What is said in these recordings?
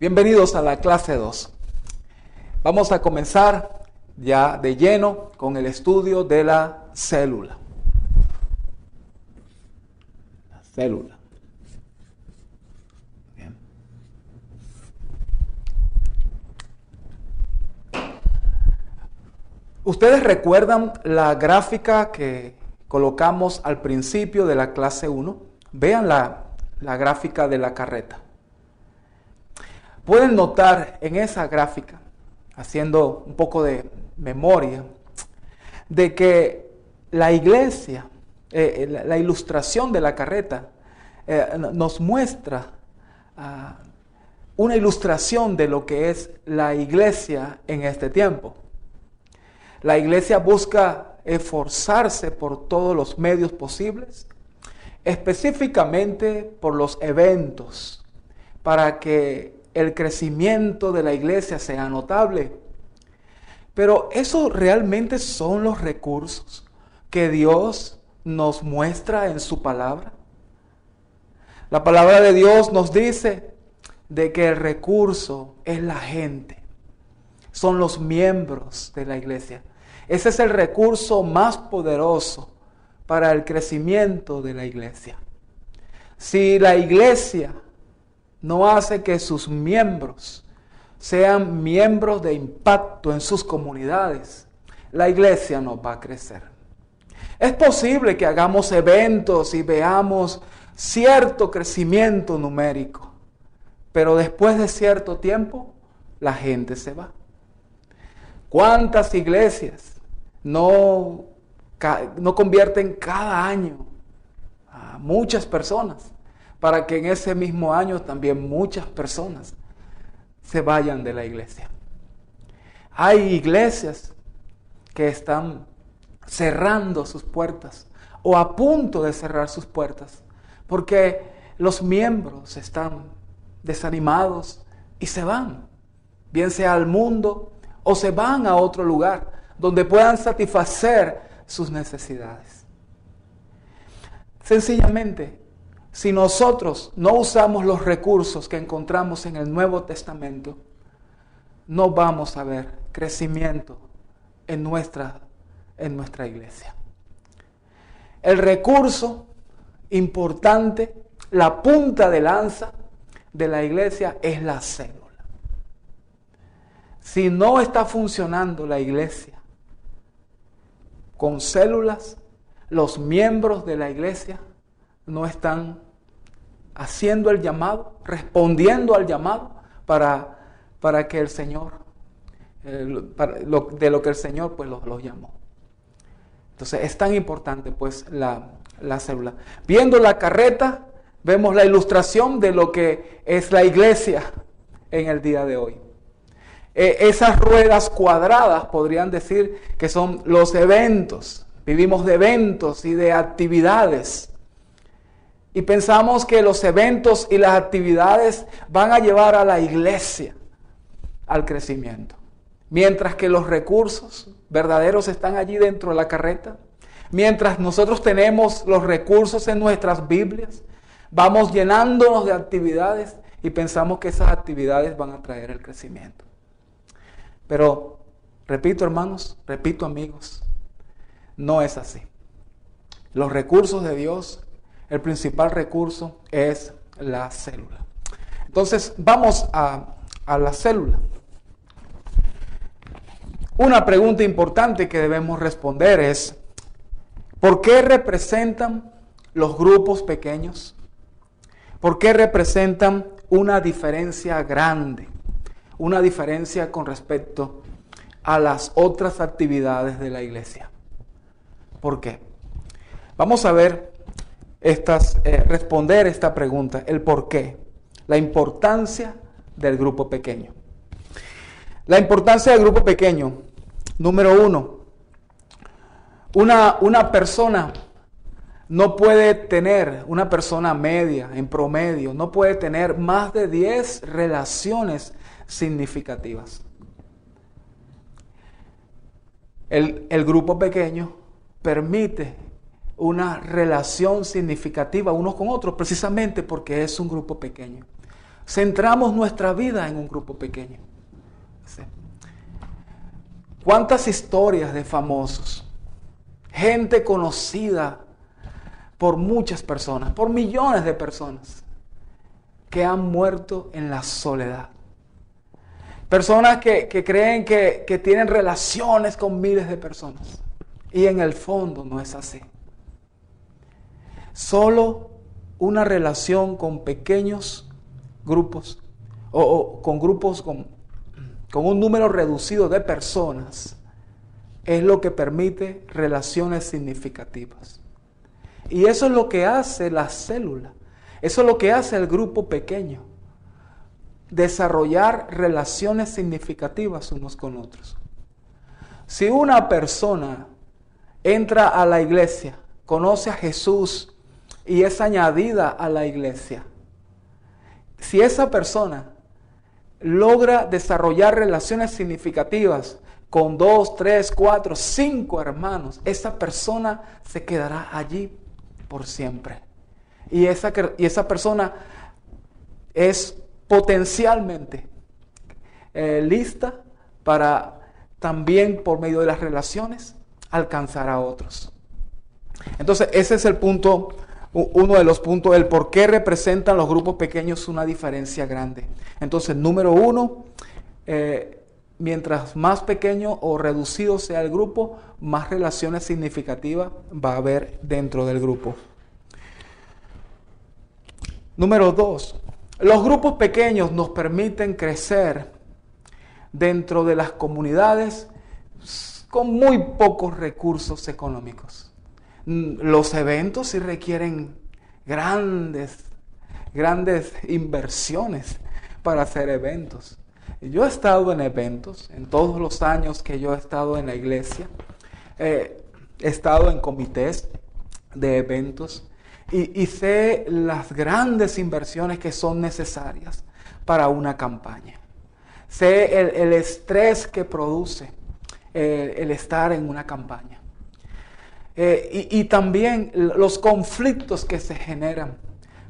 Bienvenidos a la clase 2. Vamos a comenzar ya de lleno con el estudio de la célula. La célula. Bien. ¿Ustedes recuerdan la gráfica que colocamos al principio de la clase 1? Vean la gráfica de la carreta. Pueden notar en esa gráfica, haciendo un poco de memoria, de que la iglesia, la ilustración de la carreta, nos muestra una ilustración de lo que es la iglesia en este tiempo. La iglesia busca esforzarse por todos los medios posibles, específicamente por los eventos, para que el crecimiento de la iglesia sea notable. Pero ¿eso realmente son los recursos que Dios nos muestra en su palabra? La palabra de Dios nos dice de que el recurso es la gente, son los miembros de la iglesia. Ese es el recurso más poderoso para el crecimiento de la iglesia. Si la iglesia no hace que sus miembros sean miembros de impacto en sus comunidades, la iglesia no va a crecer. Es posible que hagamos eventos y veamos cierto crecimiento numérico, pero después de cierto tiempo, la gente se va. ¿Cuántas iglesias no convierten cada año a muchas personas, para que en ese mismo año también muchas personas se vayan de la iglesia? Hay iglesias que están cerrando sus puertas o a punto de cerrar sus puertas porque los miembros están desanimados y se van, bien sea al mundo o se van a otro lugar donde puedan satisfacer sus necesidades. Sencillamente, si nosotros no usamos los recursos que encontramos en el Nuevo Testamento, no vamos a ver crecimiento en nuestra iglesia. El recurso importante, la punta de lanza de la iglesia es la célula. Si no está funcionando la iglesia con células, los miembros de la iglesia no están haciendo el llamado, respondiendo al llamado para que el Señor, de lo que el Señor pues los llamó. Entonces es tan importante pues la célula. Viendo la carreta, vemos la ilustración de lo que es la iglesia en el día de hoy. Esas ruedas cuadradas podrían decir que son los eventos. Vivimos de eventos y de actividades. Y pensamos que los eventos y las actividades van a llevar a la iglesia al crecimiento. Mientras que los recursos verdaderos están allí dentro de la carreta. Mientras nosotros tenemos los recursos en nuestras Biblias, vamos llenándonos de actividades y pensamos que esas actividades van a traer el crecimiento. Pero, repito hermanos, repito amigos, no es así. Los recursos de Dios, el principal recurso es la célula. Entonces, vamos a la célula. Una pregunta importante que debemos responder es, ¿por qué representan los grupos pequeños? ¿Por qué representan una diferencia grande? Una diferencia con respecto a las otras actividades de la iglesia. ¿Por qué? Vamos a ver responder esta pregunta, el por qué, la importancia del grupo pequeño. La importancia del grupo pequeño, número 1, una persona no puede tener, una persona media, en promedio, no puede tener más de 10 relaciones significativas. El grupo pequeño permite una relación significativa unos con otros, precisamente porque es un grupo pequeño. centramos nuestra vida en un grupo pequeño. ¿Sí? ¿Cuántas historias de famosos? Gente conocida por muchas personas, por millones de personas, que han muerto en la soledad. Personas que creen que tienen relaciones con miles de personas. Y en el fondo no es así. Solo una relación con pequeños grupos o con grupos con un número reducido de personas es lo que permite relaciones significativas. Y eso es lo que hace la célula. Eso es lo que hace el grupo pequeño. Desarrollar relaciones significativas unos con otros. Si una persona entra a la iglesia, conoce a Jesús y es añadida a la iglesia, si esa persona logra desarrollar relaciones significativas con 2, 3, 4, 5 hermanos, esa persona se quedará allí por siempre. Y esa persona es potencialmente lista para también, por medio de las relaciones, alcanzar a otros. Entonces, ese es el punto, uno de los puntos, el por qué representan los grupos pequeños una diferencia grande. Entonces, número 1, mientras más pequeño o reducido sea el grupo, más relaciones significativas va a haber dentro del grupo. Número 2, los grupos pequeños nos permiten crecer dentro de las comunidades con muy pocos recursos económicos. Los eventos sí requieren grandes inversiones para hacer eventos. Yo he estado en eventos, en todos los años que yo he estado en la iglesia, he estado en comités de eventos y sé las grandes inversiones que son necesarias para una campaña. Sé el estrés que produce el estar en una campaña. Y también los conflictos que se generan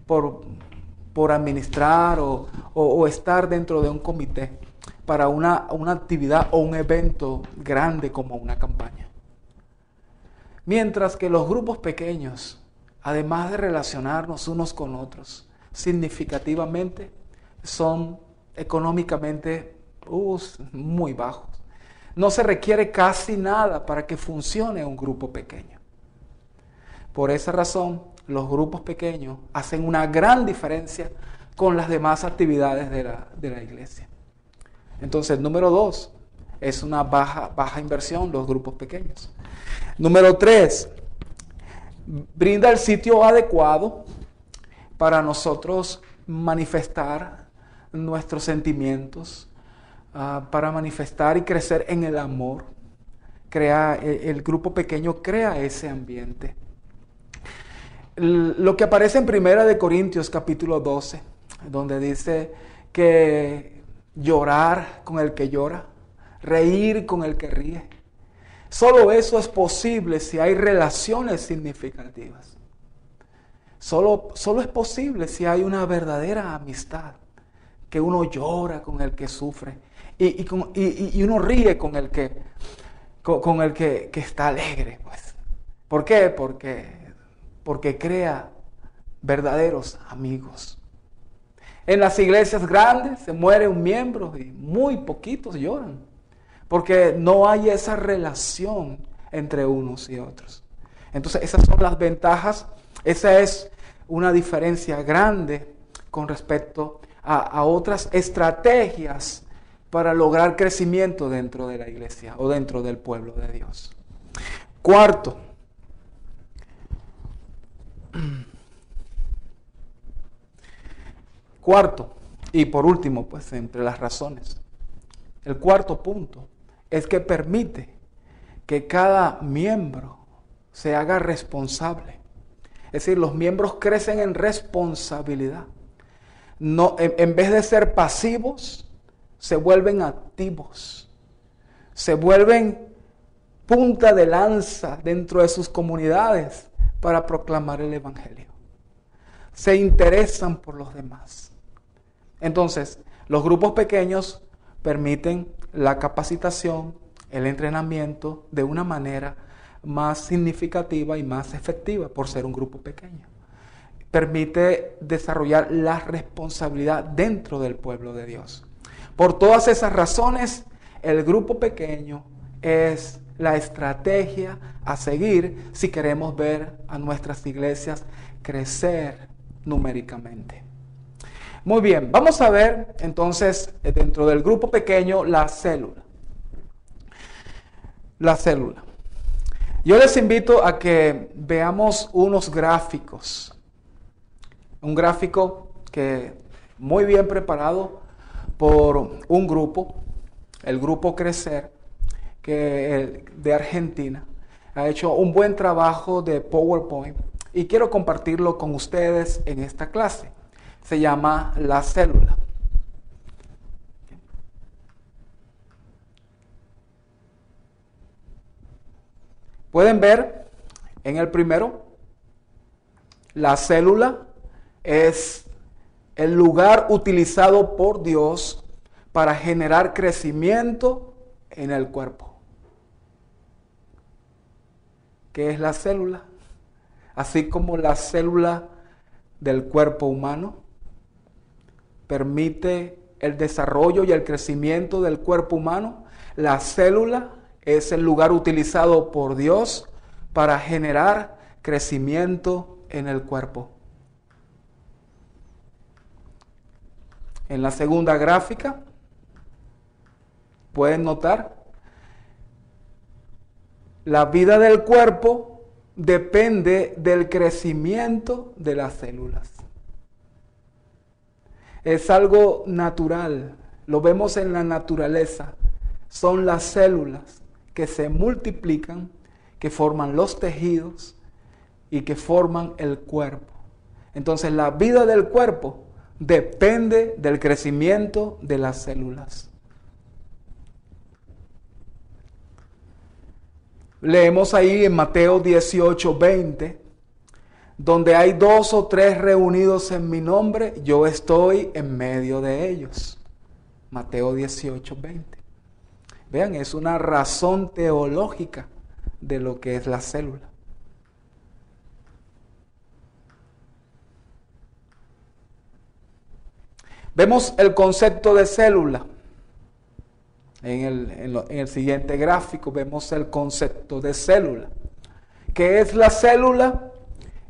por administrar o estar dentro de un comité para una actividad o un evento grande como una campaña. Mientras que los grupos pequeños, además de relacionarnos unos con otros significativamente, son económicamente muy bajos. No se requiere casi nada para que funcione un grupo pequeño. Por esa razón, los grupos pequeños hacen una gran diferencia con las demás actividades de la iglesia. Entonces, número 2, es una baja inversión los grupos pequeños. Número 3, brinda el sitio adecuado para nosotros manifestar nuestros sentimientos, para manifestar y crecer en el amor. El grupo pequeño crea ese ambiente. Lo que aparece en 1 Corintios capítulo 12, donde dice que llorar con el que llora, reír con el que ríe. Solo eso es posible si hay relaciones significativas. Solo es posible si hay una verdadera amistad, que uno llora con el que sufre y uno ríe con el que está alegre, pues. ¿Por qué? Porque crea verdaderos amigos. En las iglesias grandes se muere un miembro y muy poquitos lloran, porque no hay esa relación entre unos y otros. Entonces esas son las ventajas, esa es una diferencia grande con respecto a otras estrategias para lograr crecimiento dentro de la iglesia o dentro del pueblo de Dios. Cuarto, y por último, pues entre las razones, el cuarto punto es que permite que cada miembro se haga responsable. Es decir, los miembros crecen en responsabilidad. No, en vez de ser pasivos, se vuelven activos. Se vuelven punta de lanza dentro de sus comunidades para proclamar el evangelio. Se interesan por los demás. Entonces, los grupos pequeños permiten la capacitación, el entrenamiento de una manera más significativa y más efectiva por ser un grupo pequeño. Permite desarrollar la responsabilidad dentro del pueblo de Dios. Por todas esas razones, el grupo pequeño es la estrategia a seguir si queremos ver a nuestras iglesias crecer numéricamente. Muy bien, vamos a ver entonces dentro del grupo pequeño la célula. La célula. Yo les invito a que veamos unos gráficos. Un gráfico que muy bien preparado por un grupo, el grupo Crecer, de Argentina. Ha hecho un buen trabajo de PowerPoint y quiero compartirlo con ustedes en esta clase. Se llama La Célula. Pueden ver en el primero, la célula es el lugar utilizado por Dios para generar crecimiento en el cuerpo. ¿Qué es la célula? Así como la célula del cuerpo humano permite el desarrollo y el crecimiento del cuerpo humano, la célula es el lugar utilizado por Dios para generar crecimiento en el cuerpo. En la segunda gráfica pueden notar la vida del cuerpo depende del crecimiento de las células. Es algo natural, lo vemos en la naturaleza. Son las células que se multiplican, que forman los tejidos y que forman el cuerpo. Entonces la vida del cuerpo depende del crecimiento de las células. Leemos ahí en Mateo 18:20, donde hay 2 o 3 reunidos en mi nombre, yo estoy en medio de ellos. Mateo 18:20. Vean, es una razón teológica de lo que es la célula. Vemos el concepto de célula. En el siguiente gráfico vemos el concepto de célula. ¿Qué es la célula?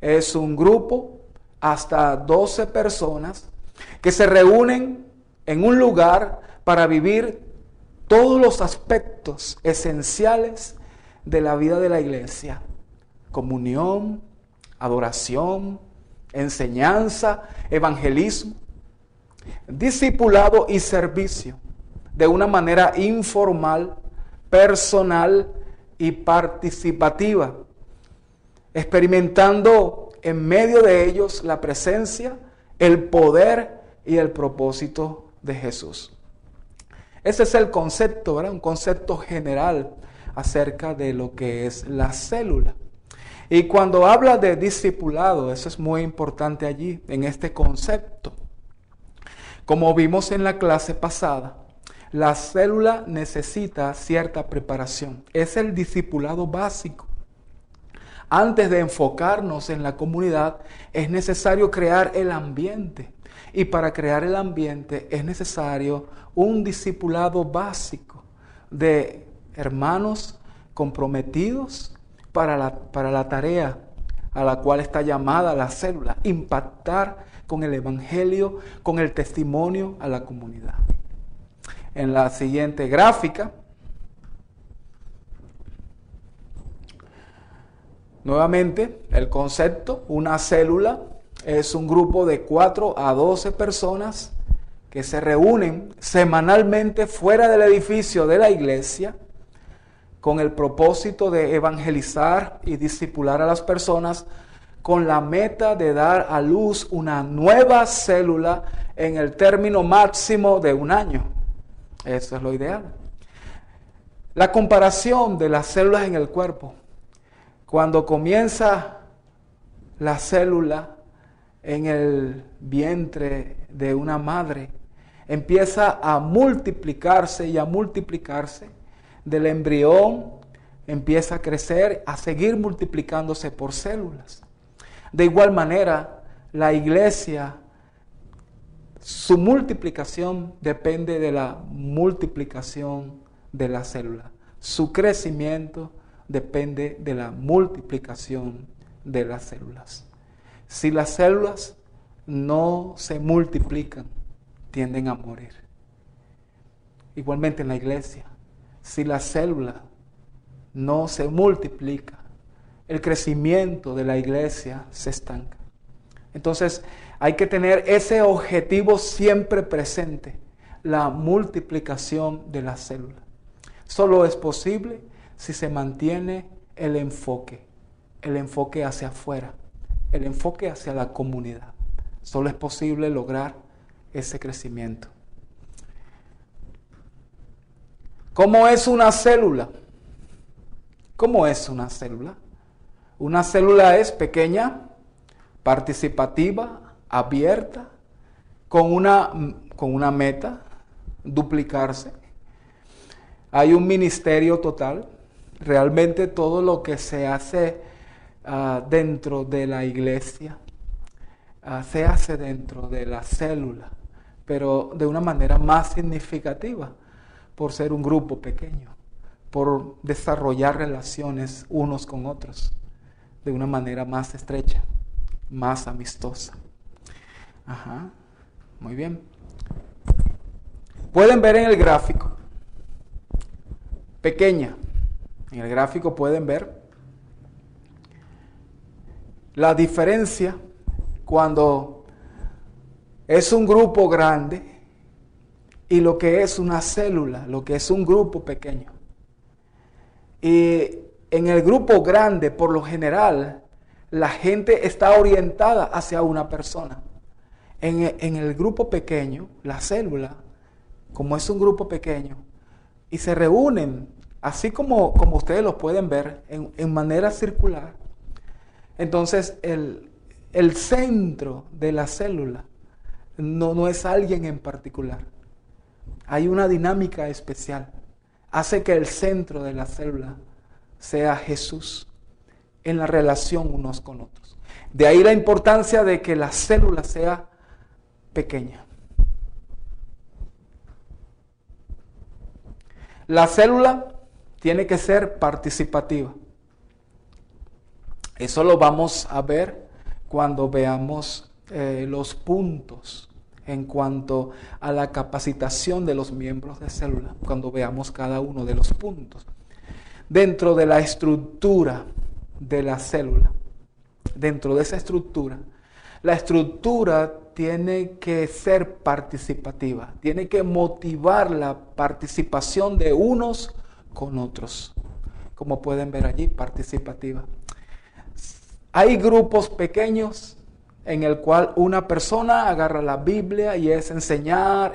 Es un grupo, hasta 12 personas, que se reúnen en un lugar para vivir todos los aspectos esenciales de la vida de la iglesia. Comunión, adoración, enseñanza, evangelismo, discipulado y servicio, de una manera informal, personal y participativa, experimentando en medio de ellos la presencia, el poder y el propósito de Jesús. Ese es el concepto, ¿verdad? Un concepto general acerca de lo que es la célula. Y cuando habla de discipulado, eso es muy importante allí, en este concepto. Como vimos en la clase pasada, la célula necesita cierta preparación. Es el discipulado básico. Antes de enfocarnos en la comunidad, es necesario crear el ambiente. Y para crear el ambiente es necesario un discipulado básico de hermanos comprometidos para la tarea a la cual está llamada la célula, impactar con el evangelio, con el testimonio a la comunidad. En la siguiente gráfica, nuevamente el concepto, una célula es un grupo de 4 a 12 personas que se reúnen semanalmente fuera del edificio de la iglesia con el propósito de evangelizar y discipular a las personas con la meta de dar a luz una nueva célula en el término máximo de 1 año. Eso es lo ideal. La comparación de las células en el cuerpo. Cuando comienza la célula en el vientre de una madre, empieza a multiplicarse y a multiplicarse. Del embrión empieza a crecer, a seguir multiplicándose por células. De igual manera, la iglesia, su multiplicación depende de la multiplicación de la célula. Su crecimiento depende de la multiplicación de las células. Si las células no se multiplican, tienden a morir. Igualmente en la iglesia, si la célula no se multiplica, el crecimiento de la iglesia se estanca. Entonces hay que tener ese objetivo siempre presente, la multiplicación de la célula. Solo es posible si se mantiene el enfoque hacia afuera, el enfoque hacia la comunidad. Solo es posible lograr ese crecimiento. ¿Cómo es una célula? ¿Cómo es una célula? Una célula es pequeña, participativa, abierta, con una meta, duplicarse. Hay un ministerio total. Realmente todo lo que se hace dentro de la iglesia se hace dentro de la célula, pero de una manera más significativa, por ser un grupo pequeño, por desarrollar relaciones unos con otros de una manera más estrecha, más amistosa. Muy bien. Pueden ver en el gráfico, pequeña. En el gráfico pueden ver la diferencia cuando es un grupo grande y lo que es una célula, lo que es un grupo pequeño. Y en el grupo grande, por lo general, la gente está orientada hacia una persona. En el grupo pequeño, la célula, como es un grupo pequeño, y se reúnen, así como ustedes lo pueden ver, en manera circular. Entonces, el centro de la célula no es alguien en particular. Hay una dinámica especial. Hace que el centro de la célula sea Jesús en la relación unos con otros. De ahí la importancia de que la célula sea pequeña. La célula tiene que ser participativa. Eso lo vamos a ver cuando veamos los puntos en cuanto a la capacitación de los miembros de célula, cuando veamos cada uno de los puntos. Dentro de la estructura de la célula, dentro de esa estructura, la estructura tiene que ser participativa, tiene que motivar la participación de unos con otros. Como pueden ver allí, participativa. Hay grupos pequeños en el cual una persona agarra la Biblia y es enseñar,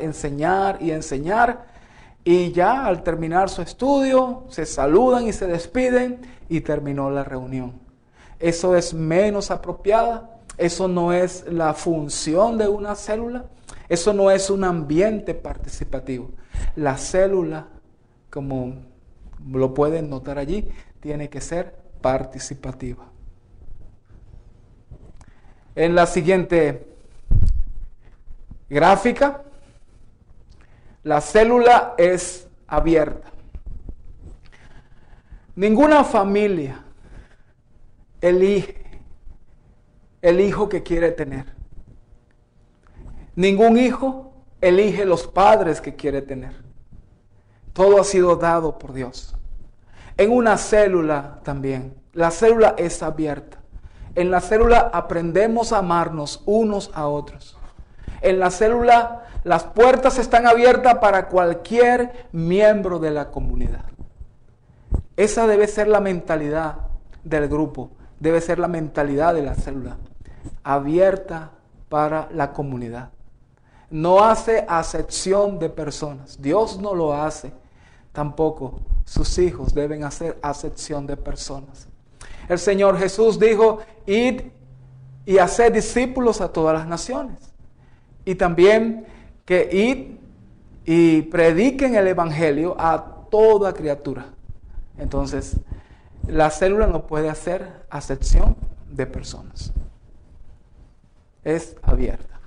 y ya al terminar su estudio se saludan y se despiden y terminó la reunión. Eso es menos apropiada, eso no es la función de una célula, eso no es un ambiente participativo. La célula, como lo pueden notar allí, tiene que ser participativa. En la siguiente gráfica, la célula es abierta. Ninguna familia elige el hijo que quiere tener. Ningún hijo elige los padres que quiere tener. Todo ha sido dado por Dios. En una célula también, la célula es abierta. En la célula aprendemos a amarnos unos a otros. En la célula las puertas están abiertas para cualquier miembro de la comunidad. Esa debe ser la mentalidad del grupo, debe ser la mentalidad de la célula. Abierta para la comunidad. No hace acepción de personas. Dios no lo hace. Tampoco sus hijos deben hacer acepción de personas. El Señor Jesús dijo, id y haced discípulos a todas las naciones. Y también que id y prediquen el evangelio a toda criatura. Entonces, la célula no puede hacer acepción de personas. Es abierta.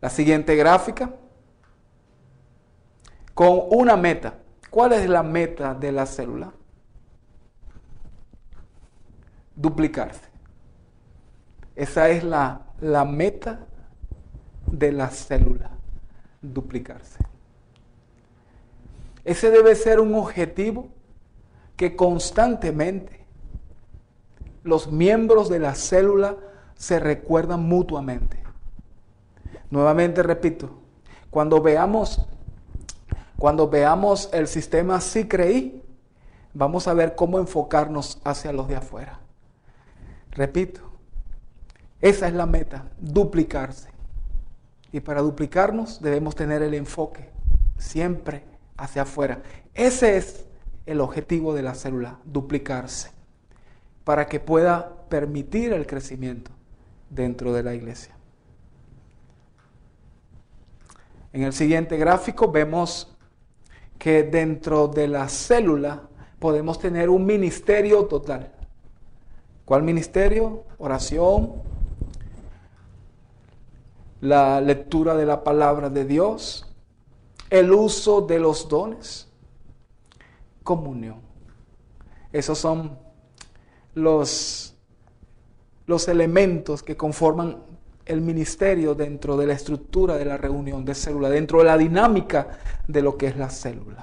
La siguiente gráfica, con una meta. ¿Cuál es la meta de la célula? Duplicarse. Esa es la meta de la célula, duplicarse. Ese debe ser un objetivo que constantemente los miembros de la célula se recuerdan mutuamente. Nuevamente repito, cuando veamos el sistema Sí Creí, vamos a ver cómo enfocarnos hacia los de afuera. Repito, esa es la meta, duplicarse. Y para duplicarnos debemos tener el enfoque siempre hacia afuera. Ese es el objetivo de la célula, duplicarse, para que pueda permitir el crecimiento dentro de la iglesia. En el siguiente gráfico vemos que dentro de la célula podemos tener un ministerio total. ¿Cuál ministerio? Oración, la lectura de la palabra de Dios, el uso de los dones, comunión. Esos son los elementos que conforman el ministerio dentro de la estructura de la reunión de célula, dentro de la dinámica de lo que es la célula.